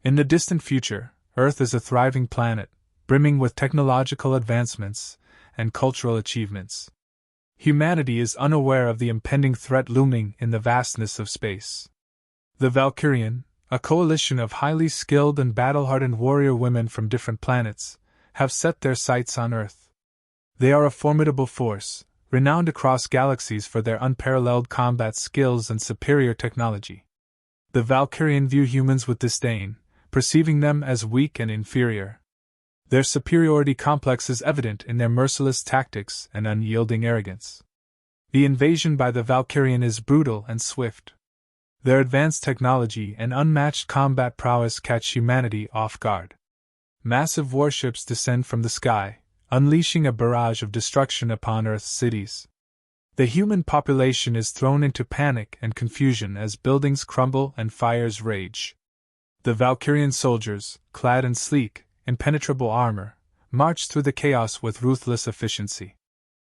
In the distant future, Earth is a thriving planet, brimming with technological advancements and cultural achievements. Humanity is unaware of the impending threat looming in the vastness of space. The Valkyrian, a coalition of highly skilled and battle-hardened warrior women from different planets, have set their sights on Earth. They are a formidable force, renowned across galaxies for their unparalleled combat skills and superior technology. The Valkyrian view humans with disdain, perceiving them as weak and inferior. Their superiority complex is evident in their merciless tactics and unyielding arrogance. The invasion by the Valkyrian is brutal and swift. Their advanced technology and unmatched combat prowess catch humanity off guard. Massive warships descend from the sky, unleashing a barrage of destruction upon Earth's cities. The human population is thrown into panic and confusion as buildings crumble and fires rage. The Valkyrian soldiers, clad in sleek, impenetrable armor, march through the chaos with ruthless efficiency.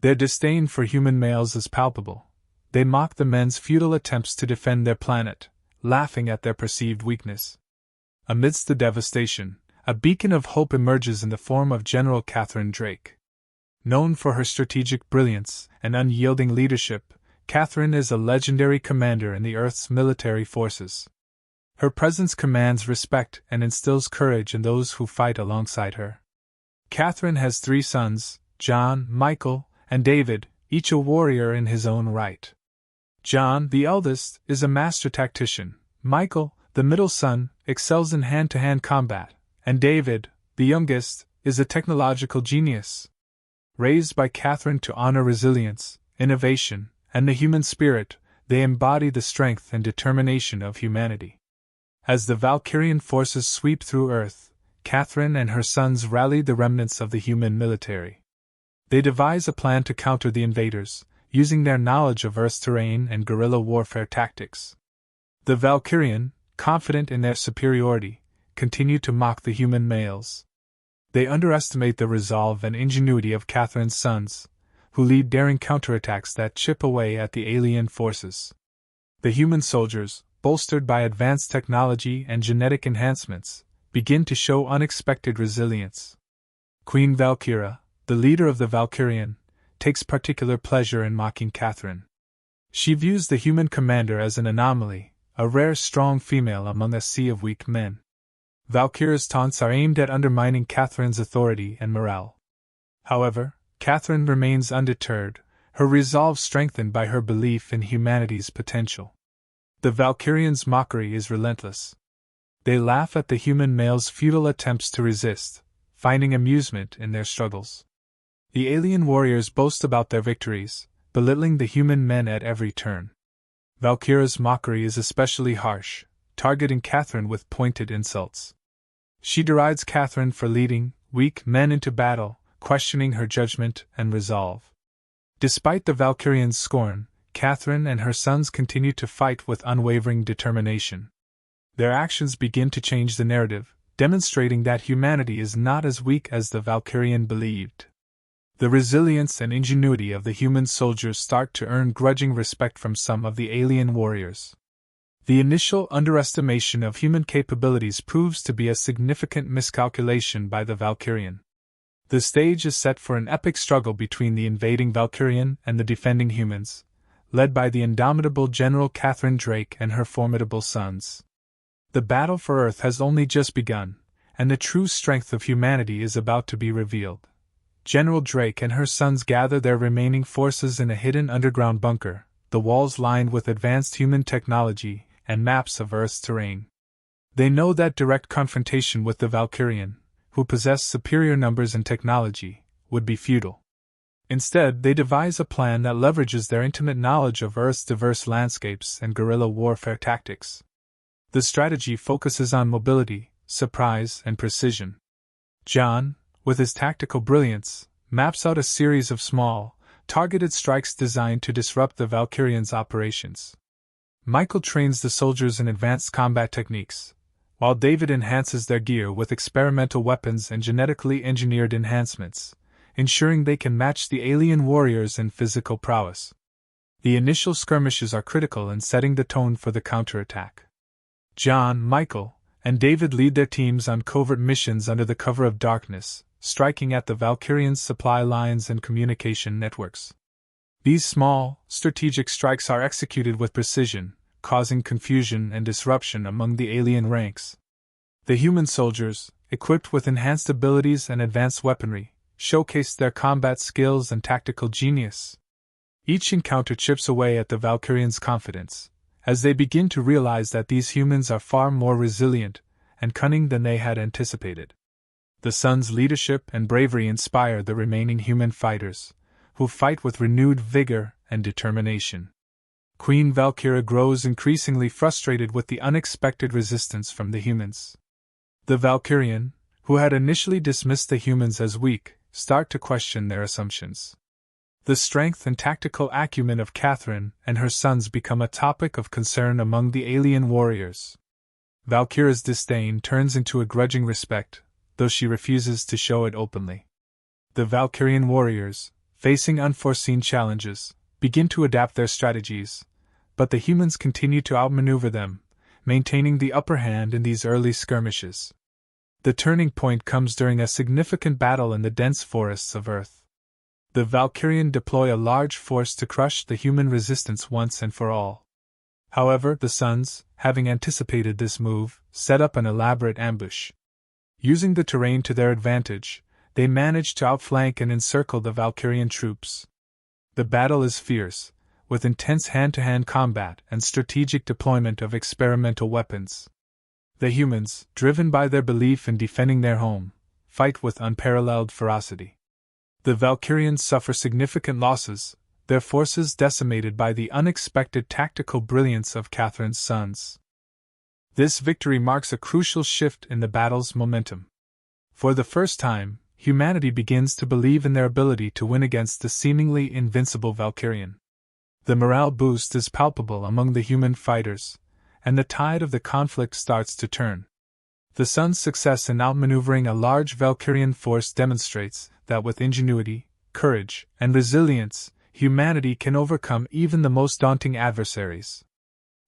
Their disdain for human males is palpable. They mock the men's futile attempts to defend their planet, laughing at their perceived weakness. Amidst the devastation, a beacon of hope emerges in the form of General Catherine Drake. Known for her strategic brilliance and unyielding leadership, Catherine is a legendary commander in the Earth's military forces. Her presence commands respect and instills courage in those who fight alongside her. Catherine has 3 sons, John, Michael, and David, each a warrior in his own right. John, the eldest, is a master tactician. Michael, the middle son, excels in hand-to-hand combat, and David, the youngest, is a technological genius. Raised by Catherine to honor resilience, innovation, and the human spirit, they embody the strength and determination of humanity. As the Valkyrian forces sweep through Earth, Catherine and her sons rally the remnants of the human military. They devise a plan to counter the invaders, using their knowledge of Earth's terrain and guerrilla warfare tactics. The Valkyrian, confident in their superiority, continue to mock the human males. They underestimate the resolve and ingenuity of Catherine's sons, who lead daring counterattacks that chip away at the alien forces. The human soldiers, bolstered by advanced technology and genetic enhancements, begin to show unexpected resilience. Queen Valkyra, the leader of the Valkyrian, takes particular pleasure in mocking Catherine. She views the human commander as an anomaly, a rare strong female among a sea of weak men. Valkyra's taunts are aimed at undermining Catherine's authority and morale. However, Catherine remains undeterred, her resolve strengthened by her belief in humanity's potential. The Valkyrians' mockery is relentless. They laugh at the human males' futile attempts to resist, finding amusement in their struggles. The alien warriors boast about their victories, belittling the human men at every turn. Valkyra's mockery is especially harsh, targeting Catherine with pointed insults. She derides Catherine for leading weak men into battle, questioning her judgment and resolve. Despite the Valkyrians' scorn, Catherine and her sons continue to fight with unwavering determination. Their actions begin to change the narrative, demonstrating that humanity is not as weak as the Valkyrian believed. The resilience and ingenuity of the human soldiers start to earn grudging respect from some of the alien warriors. The initial underestimation of human capabilities proves to be a significant miscalculation by the Valkyrian. The stage is set for an epic struggle between the invading Valkyrian and the defending humans, led by the indomitable General Catherine Drake and her formidable sons. The battle for Earth has only just begun, and the true strength of humanity is about to be revealed. General Drake and her sons gather their remaining forces in a hidden underground bunker, the walls lined with advanced human technology and maps of Earth's terrain. They know that direct confrontation with the Valkyrian, who possess superior numbers and technology, would be futile. Instead, they devise a plan that leverages their intimate knowledge of Earth's diverse landscapes and guerrilla warfare tactics. The strategy focuses on mobility, surprise, and precision. John, with his tactical brilliance, maps out a series of small, targeted strikes designed to disrupt the Valkyrians' operations. Michael trains the soldiers in advanced combat techniques, while David enhances their gear with experimental weapons and genetically engineered enhancements, ensuring they can match the alien warriors in physical prowess. The initial skirmishes are critical in setting the tone for the counterattack. John, Michael, and David lead their teams on covert missions under the cover of darkness, striking at the Valkyrians' supply lines and communication networks. These small, strategic strikes are executed with precision, causing confusion and disruption among the alien ranks. The human soldiers, equipped with enhanced abilities and advanced weaponry, showcased their combat skills and tactical genius. Each encounter chips away at the Valkyrians' confidence, as they begin to realize that these humans are far more resilient and cunning than they had anticipated. The Sun's leadership and bravery inspire the remaining human fighters, who fight with renewed vigor and determination. Queen Valkyra grows increasingly frustrated with the unexpected resistance from the humans. The Valkyrian, who had initially dismissed the humans as weak, start to question their assumptions. The strength and tactical acumen of Catherine and her sons become a topic of concern among the alien warriors. Valkyra's disdain turns into a grudging respect, though she refuses to show it openly. The Valkyrian warriors, facing unforeseen challenges, begin to adapt their strategies, but the humans continue to outmaneuver them, maintaining the upper hand in these early skirmishes. The turning point comes during a significant battle in the dense forests of Earth. The Valkyrian deploy a large force to crush the human resistance once and for all. However, the Suns, having anticipated this move, set up an elaborate ambush. Using the terrain to their advantage, they manage to outflank and encircle the Valkyrian troops. The battle is fierce, with intense hand-to-hand combat and strategic deployment of experimental weapons. The humans, driven by their belief in defending their home, fight with unparalleled ferocity. The Valkyrians suffer significant losses, their forces decimated by the unexpected tactical brilliance of Catherine's sons. This victory marks a crucial shift in the battle's momentum. For the first time, humanity begins to believe in their ability to win against the seemingly invincible Valkyrian. The morale boost is palpable among the human fighters, and the tide of the conflict starts to turn. The Sun's success in outmaneuvering a large Valkyrian force demonstrates that with ingenuity, courage, and resilience, humanity can overcome even the most daunting adversaries.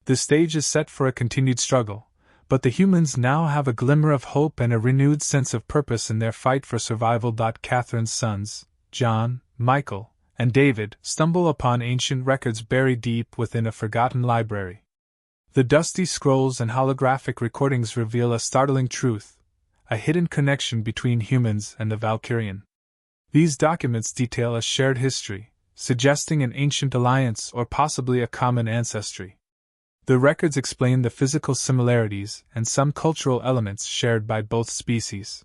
The stage is set for a continued struggle, but the humans now have a glimmer of hope and a renewed sense of purpose in their fight for survival. Catherine's sons, John, Michael, and David, stumble upon ancient records buried deep within a forgotten library. The dusty scrolls and holographic recordings reveal a startling truth, a hidden connection between humans and the Valkyrian. These documents detail a shared history, suggesting an ancient alliance or possibly a common ancestry. The records explain the physical similarities and some cultural elements shared by both species.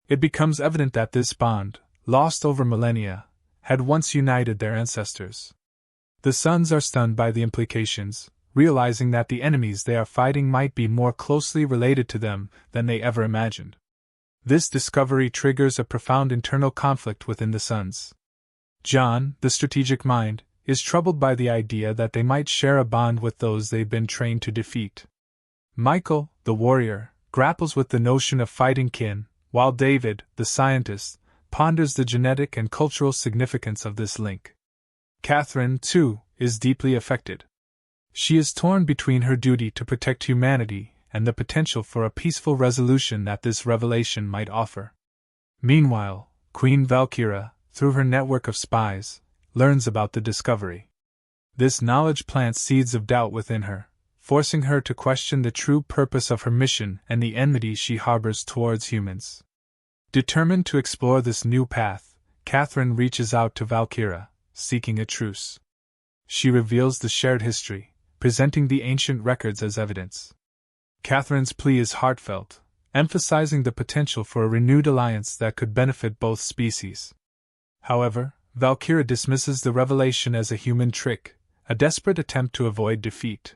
It becomes evident that this bond, lost over millennia, had once united their ancestors. The sons are stunned by the implications, realizing that the enemies they are fighting might be more closely related to them than they ever imagined. This discovery triggers a profound internal conflict within the sons. John, the strategic mind, is troubled by the idea that they might share a bond with those they've been trained to defeat. Michael, the warrior, grapples with the notion of fighting kin, while David, the scientist, ponders the genetic and cultural significance of this link. Catherine, too, is deeply affected. She is torn between her duty to protect humanity and the potential for a peaceful resolution that this revelation might offer. Meanwhile, Queen Valkyra, through her network of spies, learns about the discovery. This knowledge plants seeds of doubt within her, forcing her to question the true purpose of her mission and the enmity she harbors towards humans. Determined to explore this new path, Catherine reaches out to Valkyra, seeking a truce. She reveals the shared history, presenting the ancient records as evidence. Catherine's plea is heartfelt, emphasizing the potential for a renewed alliance that could benefit both species. However, Valkyra dismisses the revelation as a human trick, a desperate attempt to avoid defeat.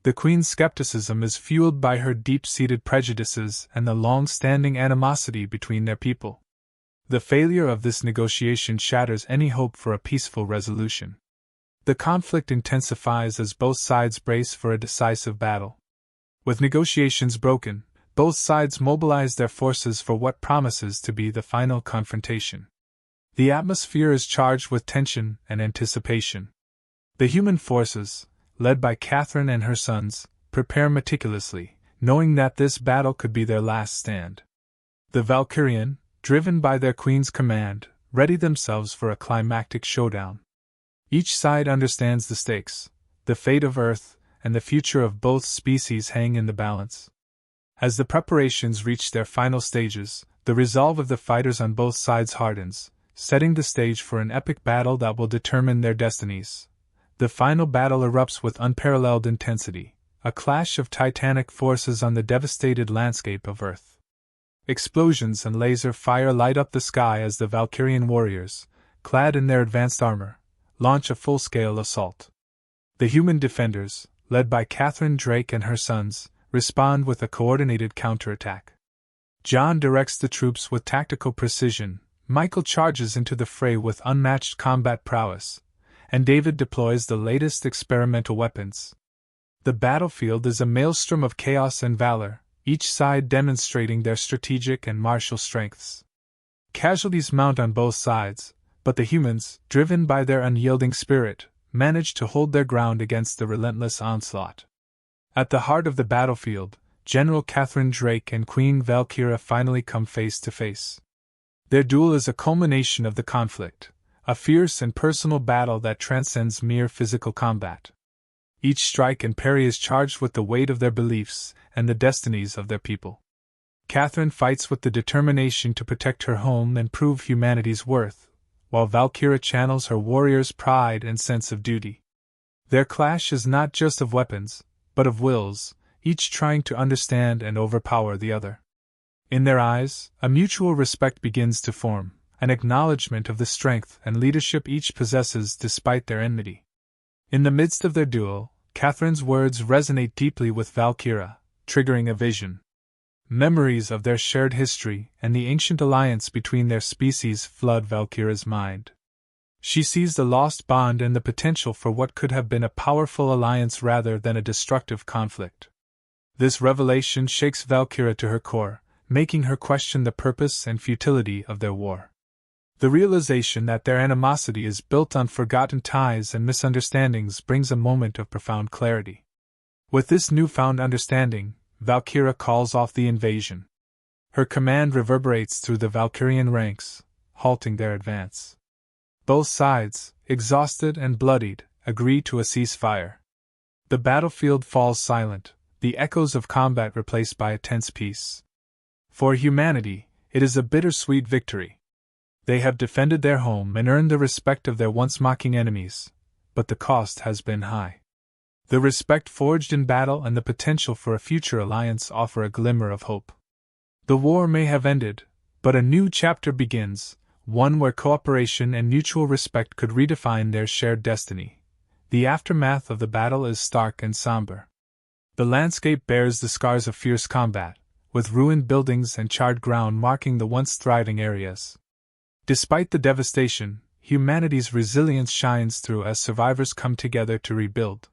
The Queen's skepticism is fueled by her deep-seated prejudices and the long-standing animosity between their people. The failure of this negotiation shatters any hope for a peaceful resolution. The conflict intensifies as both sides brace for a decisive battle. With negotiations broken, both sides mobilize their forces for what promises to be the final confrontation. The atmosphere is charged with tension and anticipation. The human forces, led by Catherine and her sons, prepare meticulously, knowing that this battle could be their last stand. The Valkyrian, driven by their queen's command, ready themselves for a climactic showdown. Each side understands the stakes, the fate of Earth, and the future of both species hang in the balance. As the preparations reach their final stages, the resolve of the fighters on both sides hardens, setting the stage for an epic battle that will determine their destinies. The final battle erupts with unparalleled intensity, a clash of titanic forces on the devastated landscape of Earth. Explosions and laser fire light up the sky as the Valkyrian warriors, clad in their advanced armor, launch a full-scale assault. The human defenders, led by Catherine Drake and her sons, respond with a coordinated counterattack. John directs the troops with tactical precision, Michael charges into the fray with unmatched combat prowess, and David deploys the latest experimental weapons. The battlefield is a maelstrom of chaos and valor, each side demonstrating their strategic and martial strengths. Casualties mount on both sides, but the humans, driven by their unyielding spirit, manage to hold their ground against the relentless onslaught. At the heart of the battlefield, General Catherine Drake and Queen Valkyria finally come face to face. Their duel is a culmination of the conflict, a fierce and personal battle that transcends mere physical combat. Each strike and parry is charged with the weight of their beliefs and the destinies of their people. Catherine fights with the determination to protect her home and prove humanity's worth, while Valkyria channels her warrior's pride and sense of duty. Their clash is not just of weapons, but of wills, each trying to understand and overpower the other. In their eyes, a mutual respect begins to form, an acknowledgement of the strength and leadership each possesses despite their enmity. In the midst of their duel, Catherine's words resonate deeply with Valkyria, triggering a vision. Memories of their shared history and the ancient alliance between their species flood Valkyria's mind. She sees the lost bond and the potential for what could have been a powerful alliance rather than a destructive conflict. This revelation shakes Valkyria to her core, making her question the purpose and futility of their war. The realization that their animosity is built on forgotten ties and misunderstandings brings a moment of profound clarity. With this newfound understanding, Valkyria calls off the invasion. Her command reverberates through the Valkyrian ranks, halting their advance. Both sides, exhausted and bloodied, agree to a ceasefire. The battlefield falls silent, the echoes of combat replaced by a tense peace. For humanity, it is a bittersweet victory. They have defended their home and earned the respect of their once mocking enemies, but the cost has been high. The respect forged in battle and the potential for a future alliance offer a glimmer of hope. The war may have ended, but a new chapter begins, one where cooperation and mutual respect could redefine their shared destiny. The aftermath of the battle is stark and somber. The landscape bears the scars of fierce combat, with ruined buildings and charred ground marking the once thriving areas. Despite the devastation, humanity's resilience shines through as survivors come together to rebuild.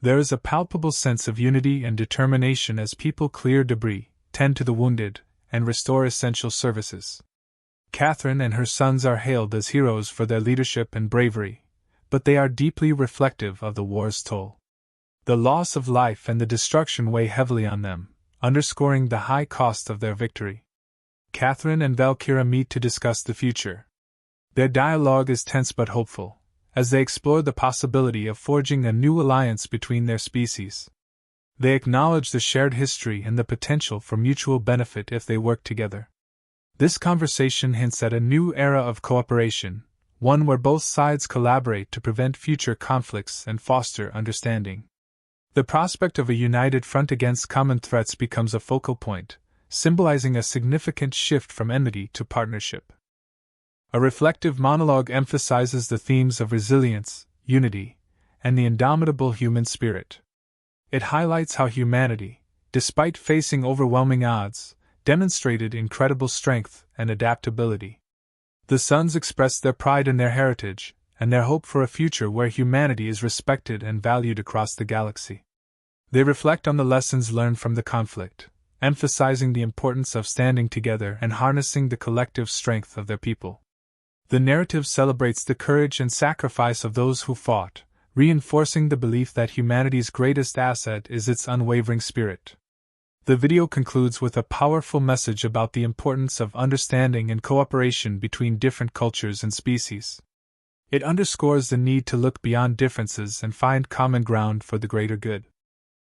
There is a palpable sense of unity and determination as people clear debris, tend to the wounded, and restore essential services. Catherine and her sons are hailed as heroes for their leadership and bravery, but they are deeply reflective of the war's toll. The loss of life and the destruction weigh heavily on them, underscoring the high cost of their victory. Catherine and Valkyria meet to discuss the future. Their dialogue is tense but hopeful, as they explore the possibility of forging a new alliance between their species. They acknowledge the shared history and the potential for mutual benefit if they work together. This conversation hints at a new era of cooperation, one where both sides collaborate to prevent future conflicts and foster understanding. The prospect of a united front against common threats becomes a focal point, symbolizing a significant shift from enmity to partnership. A reflective monologue emphasizes the themes of resilience, unity, and the indomitable human spirit. It highlights how humanity, despite facing overwhelming odds, demonstrated incredible strength and adaptability. The sons express their pride in their heritage, and their hope for a future where humanity is respected and valued across the galaxy. They reflect on the lessons learned from the conflict, emphasizing the importance of standing together and harnessing the collective strength of their people. The narrative celebrates the courage and sacrifice of those who fought, reinforcing the belief that humanity's greatest asset is its unwavering spirit. The video concludes with a powerful message about the importance of understanding and cooperation between different cultures and species. It underscores the need to look beyond differences and find common ground for the greater good.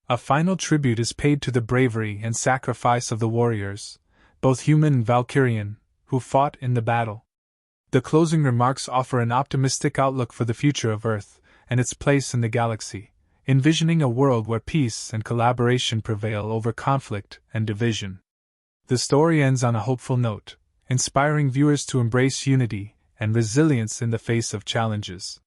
A final tribute is paid to the bravery and sacrifice of the warriors, both human and Valkyrian, who fought in the battle. The closing remarks offer an optimistic outlook for the future of Earth and its place in the galaxy, envisioning a world where peace and collaboration prevail over conflict and division. The story ends on a hopeful note, inspiring viewers to embrace unity and resilience in the face of challenges.